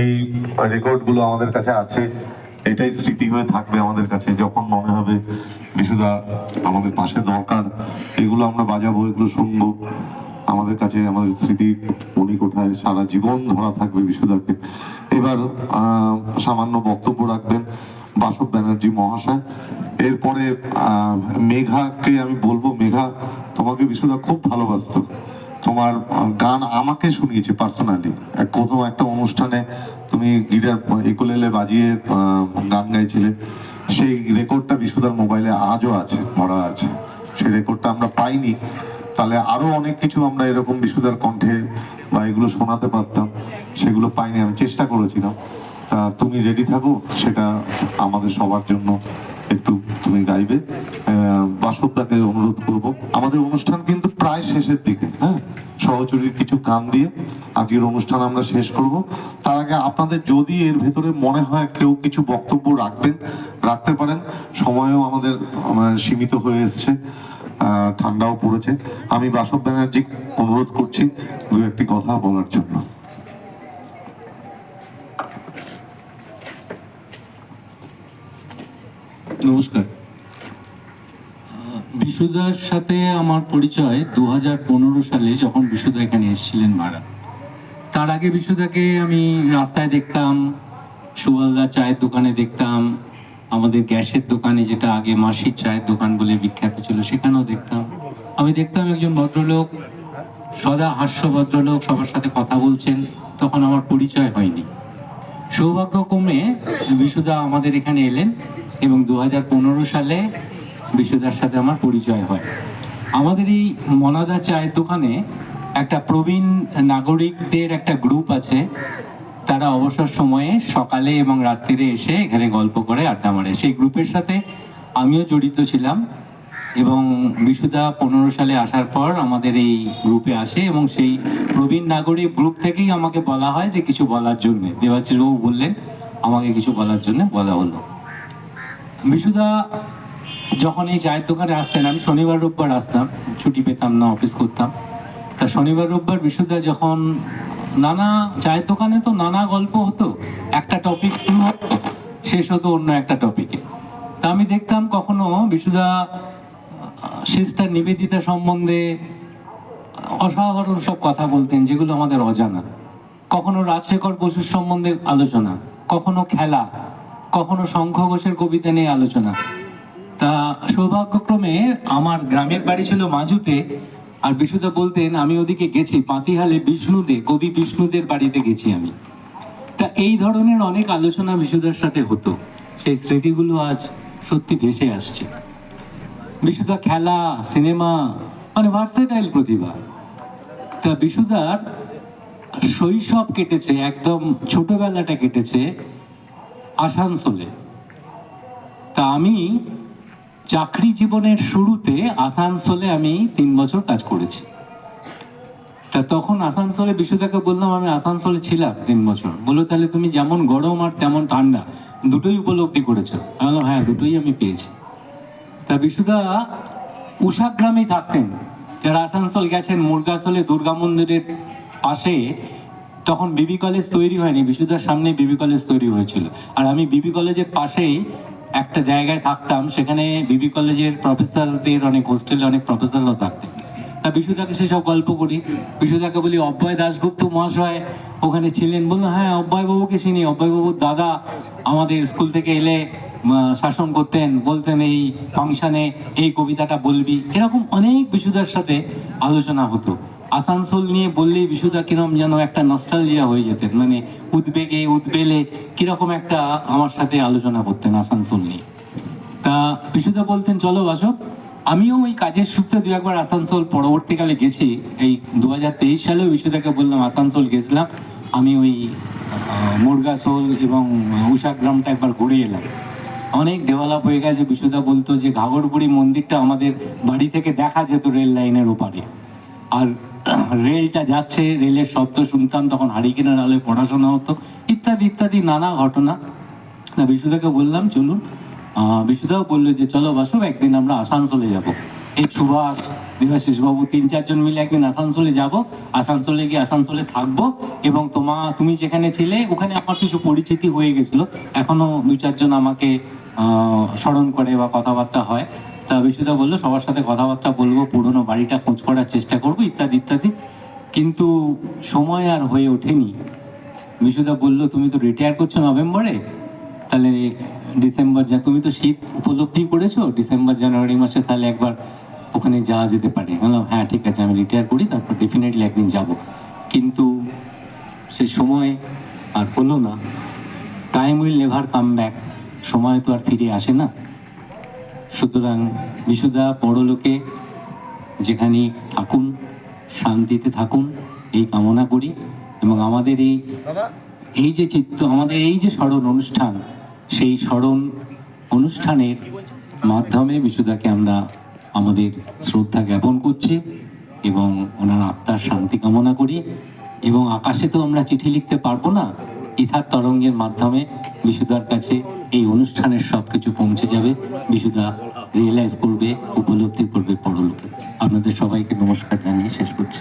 এই রেকর্ডগুলো আমাদের কাছে আছে, এটাই স্মৃতি হয়ে থাকবে আমাদের কাছে। যখন মনে হবে বিশুদা আমাদের পাশে দরকার, এগুলো আমরা বাজাবো, এগুলো শুনবো, আমাদের কাছে আমাদের স্মৃতি মণিকোঠায় সারা জীবন ধরা থাকবে বিশুদাকে। এবার সামান্য বক্তব্য রাখবেন বাসব ব্যানার্জি মহাশয়। এরপরে মেঘাকে আমি বলবো, মেঘা তোমাকে বিশুদা খুব ভালোবাসতো, তোমার গান আমাকে শুনিয়েছে পার্সোনালি। কোনো একটা অনুষ্ঠানে তুমি গিটার ইকুলেলে বাজিয়ে গান গাইছিলে, সেই রেকর্ডটা বিশুদার মোবাইলে আজও আছে, ভরা আছে। সেই রেকর্ডটা আমরা পাইনি, তাহলে আরো অনেক কিছু আমরা এরকম বিশুদার কণ্ঠে বা এগুলো শোনাতে পারতাম, সেগুলো পাইনি। আমি চেষ্টা করেছিলাম। তুমি রেডি থাকো, সেটা আমাদের সবার জন্য একটু তুমি গাইবে। বাসবদাকে অনুরোধ করব। আমাদের অনুষ্ঠান কিন্তু প্রায় শেষের দিকে, হ্যাঁ, সহচরীর কিছু গান দিয়ে আজকের অনুষ্ঠান আমরা শেষ করব। তার আগে আপনাদের যদি এর ভেতরে মনে হয় কেউ কিছু বক্তব্য রাখতে পারেন, সময়ও আমাদের সীমিত হয়ে এসছে, ঠান্ডাও পড়েছে। আমি বাসব ব্যানার্জি অনুরোধ করছি দু একটি কথা বলার জন্য। নমস্কার। বিশুদার সাথে আমার পরিচয় 2015 সালে, যখন বিশুদা এখানে এসেছিলেন ভাড়া। তার আগে বিশুদাকে আমি রাস্তায় দেখতাম, সুবলদার চায়ের দোকানে দেখতাম, আমাদের গ্যাসের দোকানে, যেটা আগে মাসির চায়ের দোকান বলে বিখ্যাত ছিল, সেখানেও দেখতাম। আমি দেখতাম একজন ভদ্রলোক, সদা হাস্য ভদ্রলোক, সবার সাথে কথা বলছেন। তখন আমার পরিচয় হয়নি। সৌভাগ্যক্রমে বিশুদা আমাদের এখানে এলেন এবং 2015 সালে বিশুদার সাথে আমার পরিচয় হয়। আমাদের এই মনাদা চায়ের দোকানে একটা প্রবীণ নাগরিকদের একটা গ্রুপ আছে। তারা অবসর সময়ে সকালে এবং রাত্রিরে এসে এখানে গল্প করে, আড্ডা মারে। সেই গ্রুপের সাথে আমিও জড়িত ছিলাম এবং বিশুদা 15 সালে আসার পর আমাদের এই গ্রুপে আসে এবং সেই প্রবীণ নাগরিক গ্রুপ থেকেই আমাকে বলা হয় যে কিছু বলার জন্য। দেবাশিস বাবু বললেন আমাকে কিছু বলার জন্য বলা হলো। বিশুদা যখন এই চায়ের দোকানে আসতেন, আমি শনিবার রোববার আসতাম, ছুটি পেতাম না, অফিস করতাম। তা শনিবার রোববার বিশুদা যখন নানা চায়ের দোকানে তো নানা গল্প হতো, একটা টপিক শুরু হতো, শেষ হতো অন্য একটা টপিকে। তা আমি দেখতাম কখনো বিশুদা সিস্টার নিবেদিতা সম্বন্ধে অসাধারণ সব কথা বলতেন, যেগুলো আমাদের অজানা। কখনো রাজশেখর বসুর সম্বন্ধে আলোচনা, কখনো খেলা, কখনো শঙ্খ ঘোষের কবিতা নিয়ে আলোচনা। তা সৌভাগ্যক্রমে আমার গ্রামের বাড়ি ছিল মাজুতে, আর বিশুদা বলতেন আমি ওদিকে গেছি, পাতিহালে বিষ্ণুদে, কবি বিষ্ণুদের বাড়িতে গেছি আমি। তা এই ধরনের অনেক আলোচনা বিশুদার সাথে হতো। সেই স্মৃতিগুলো আজ সত্যি ভেসে আসছে। বিশুদা খেলা, সিনেমা, মানে ভার্সেটাইল প্রতিভা। তা বিশুদার শৈশব কেটেছে, একদম ছোটবেলাটা কেটেছে আসানসোলে। তা আমি চাকরি জীবনের শুরুতে আসানসোলে আমি 3 বছর কাজ করেছি। তা তখন আসানসোলে বিশুদাকে বললাম আমি আসানসোলে ছিলাম 3 বছর। বললো তাহলে তুমি যেমন গরম আর তেমন ঠান্ডা দুটোই উপলব্ধি করেছো? আমি বললাম হ্যাঁ, দুটোই আমি পেয়েছি। তা বিশুদা উষাগ্রামেই থাকতেন। যারা আসানসোল গেছেন, মুরগাসোলে দুর্গা মন্দিরের পাশে তখন বিবি কলেজ তৈরি হয়নি, বিশুদার সামনে বিবি কলেজ তৈরি হয়েছিল। আর আমি বিবি কলেজের পাশেই একটা জায়গায় থাকতাম, সেখানে বিবি কলেজের প্রফেসরদের অনেক হোস্টেলে অনেক প্রফেসররাও থাকতেন। তা বিশুদাকে সেসব গল্প করি। বিশুদাকে বলি অব্যয় দাশগুপ্ত মহাশয় ওখানে ছিলেন। বললো হ্যাঁ, অব্যয় বাবুকে চিনি, অব্যয় বাবুর দাদা আমাদের স্কুল থেকে এলে শাসন করতেন, বলতেন এই ফাংশনে এই কবিতাটা বলবি। এরকম অনেক বিশুদার সাথে আলোচনা হতো। আসানসোল নিয়ে বললেই বিশুদা কিরকম যেন একটা নস্টালজিয়া হয়ে যেতেন, মানে উদ্বেগে উদ্বেলে কিরকম একটা আমার সাথে আলোচনা করতেন আসানসোল নিয়ে। তা বিশুদা বলতেন চলো বাসব। আমিও ওই কাজের সূত্রে 2-1বার আসানসোল পরবর্তীকালে গেছি। এই 2023 সালেও বিশুদাকে বললাম আসানসোল গেছিলাম, আমি ওই মুরগাসোল এবং উষাগ্রামটা একবার ঘুরে এলাম। অনেক ডেভেলপ হয়ে গেছে। বিশুদা বলতো যে ঘাগরবুড়ি মন্দিরটা আমাদের বাড়ি থেকে দেখা যেত রেল লাইনের ওপারে, আর রেলটা যাচ্ছে, রেলের শব্দ শুনতাম, তখন হারিকেনের আলোয় পড়াশোনা হতো, ইত্যাদি ইত্যাদি নানা ঘটনা। না বিশুদাকে বললাম চলুন। বিশুদাও বললো যে চলো বাসব, একদিন আমরা আসানসোলে যাব। এই সুভাষ দেবাশিস বাবু 3-4 জন মিলে একদিন আসানসোলে যাব, আসানসোলে গিয়ে আসানসোলে থাকবো, এবং তুমি যেখানে ছিলে ওখানে আমার কিছু পরিচিতি হয়ে গেছিল, এখনো 2-4 জন আমাকে স্মরণ করে বা কথাবার্তা হয়। তা বিশুদা বললো সবার সাথে কথাবার্তা বলবো, পুরনো বাড়িটা খোঁজ করার চেষ্টা করবো, ইত্যাদি ইত্যাদি। কিন্তু সময় আর হয়ে ওঠেনি। বিশুদা বললো তুমি তো রিটায়ার করছো নভেম্বরে, তাহলে ডিসেম্বর, তুমি তো শীত উপলব্ধি করেছো, ডিসেম্বর জানুয়ারি মাসে তাহলে একবার ওখানে যাওয়া যেতে পারে। বললাম হ্যাঁ ঠিক আছে, আমি রিটায়ার করি, তারপর ডেফিনেটলি একদিন যাব। কিন্তু সেই সময় আর হলো না। Time will never come back, সময় তো আর ফিরে আসে না। সুতরাং বিশুদা পরলোকে যেখানে থাকুন, শান্তিতে থাকুন, এই কামনা করি। এবং আমাদের এই যে আমাদের এই যে স্মরণ অনুষ্ঠান, সেই স্মরণ অনুষ্ঠানের মাধ্যমে বিশুদাকে আমরা আমাদের শ্রদ্ধা জ্ঞাপন করছি এবং ওনার আত্মার শান্তি কামনা করি। এবং আকাশে তো আমরা চিঠি লিখতে পারবো না, ইথার তরঙ্গের মাধ্যমে বিশুদার কাছে এই অনুষ্ঠানের সবকিছু পৌঁছে যাবে, বিশুদা রিয়েলাইজ করবে, উপলব্ধি করবে পরলোকে। আপনাদের সবাইকে নমস্কার জানিয়ে শেষ করছি।